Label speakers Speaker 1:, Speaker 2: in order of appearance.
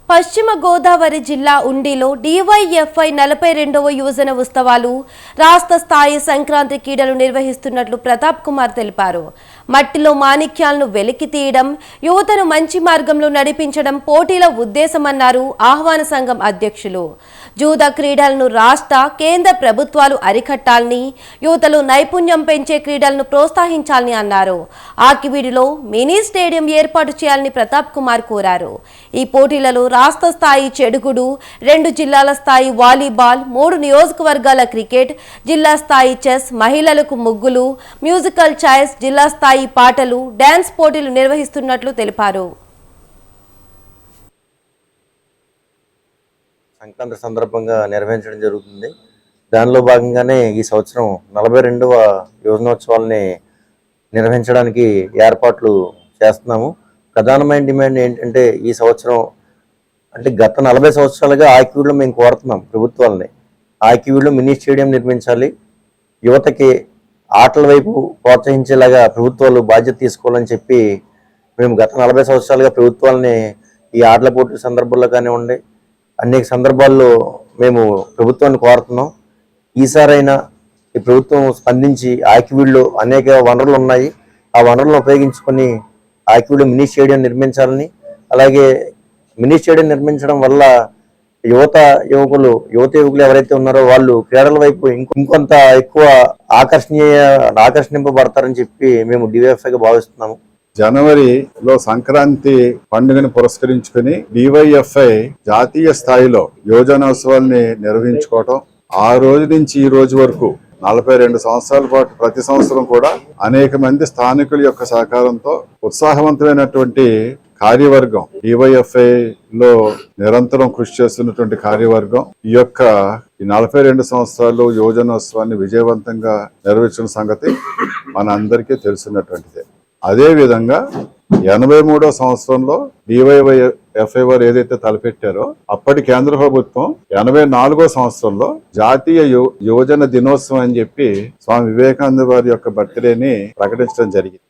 Speaker 1: పశ్చిమ గోదావరి జిల్లా ఉండిలో డివైఎఫ్ఐ 42వ యువజన ఉత్సవాలు రాష్ట్ర స్థాయి సంక్రాంతి క్రీడలు నిర్వహిస్తున్నట్లు ప్రతాప్ కుమార్ తెలిపారు. మట్టిలో మాణిక్యాలను వెలికి తీయడం, యువతను మంచి మార్గంలో నడిపించడం పోటీల ఉద్దేశమన్నారు ఆహ్వాన సంఘం అధ్యక్షులు. జూద క్రీడలను రాష్ట్ర, కేంద్ర ప్రభుత్వాలు అరికట్టాలని, యువతలో నైపుణ్యం పెంచే క్రీడలను ప్రోత్సహించాలని అన్నారు. ఆకివీడిలో మినీ స్టేడియం ఏర్పాటు చేయాలని ప్రతాప్ కుమార్ కోరారు. ఈ పోటీలలో రాష్ట్ర స్థాయి చెడుగుడు, 2 జిల్లాల స్థాయి వాలీబాల్, 3 నియోజకవర్గాల క్రికెట్, జిల్లా స్థాయి చెస్, మహిళలకు ముగ్గులు, మ్యూజికల్ చైర్స్, జిల్లా స్థాయి పాటలు, డాన్స్ పోటీలు నిర్వహిస్తున్నట్లు తెలిపారు.
Speaker 2: సంక్రాంతి సందర్భంగా నిర్వహించడం జరుగుతుంది. దానిలో భాగంగానే ఈ సంవత్సరం 42వ యువజనోత్సవాలని నిర్వహించడానికి ఏర్పాట్లు చేస్తున్నాము. ప్రధానమైన డిమాండ్ ఏంటంటే, ఈ సంవత్సరం అంటే గత 40 సంవత్సరాలుగా ఆకివీడులో మేము కోరుతున్నాం ప్రభుత్వాలని. ఆకివీడులో మినీ స్టేడియం నిర్మించాలి, యువతకి ఆటల వైపు ప్రోత్సహించేలాగా ప్రభుత్వాలు బాధ్యత తీసుకోవాలని చెప్పి మేము గత 40 సంవత్సరాలుగా ప్రభుత్వాలని ఈ ఆటల పోటీల సందర్భంలో కానివ్వండి, అనేక సందర్భాల్లో మేము ప్రభుత్వాన్ని కోరుతున్నాం. ఈసారైనా ఈ ప్రభుత్వం స్పందించి ఆకివీడులో అనేక వనరులు ఉన్నాయి, ఆ వనరులను ఉపయోగించుకొని ఆకివీడు మినీ స్టేడియం నిర్మించాలని, అలాగే మినీ స్టేడియం నిర్మించడం వల్ల యువకులు ఎవరైతే ఉన్నారో వాళ్ళు క్రీడల వైపు ఇంకొంత ఎక్కువ ఆకర్షింపబడతారని చెప్పి మేము డివైఎఫ్ఐగా భావిస్తున్నాము.
Speaker 3: జనవరిలో సంక్రాంతి పండుగను పురస్కరించుకుని డివైఎఫ్ఐ జాతీయ స్థాయిలో యువజనోత్సవాల్ని నిర్వహించుకోవటం, ఆ రోజు నుంచి ఈ రోజు వరకు 42 సంవత్సరాల పాటు ప్రతి సంవత్సరం కూడా అనేక మంది స్థానికుల యొక్క సహకారంతో ఉత్సాహవంతమైనటువంటి కార్యవర్గం, డివైఎఫ్ఐ లో నిరంతరం కృషి చేస్తున్నటువంటి కార్యవర్గం ఈ యొక్క 42 సంవత్సరాలు యువజనోత్సవాన్ని విజయవంతంగా నిర్వహించిన సంగతి మన అందరికీ తెలిసినటువంటిదే. అదే విధంగా 83వ సంవత్సరంలో డివైఎఫ్ఐ వారు ఏదైతే తలపెట్టారో అప్పటి కేంద్ర ప్రభుత్వం 84వ సంవత్సరంలో జాతీయ యువజన దినోత్సవం అని చెప్పి స్వామి వివేకానంద వారి యొక్క బర్త్డేని ప్రకటించడం జరిగింది.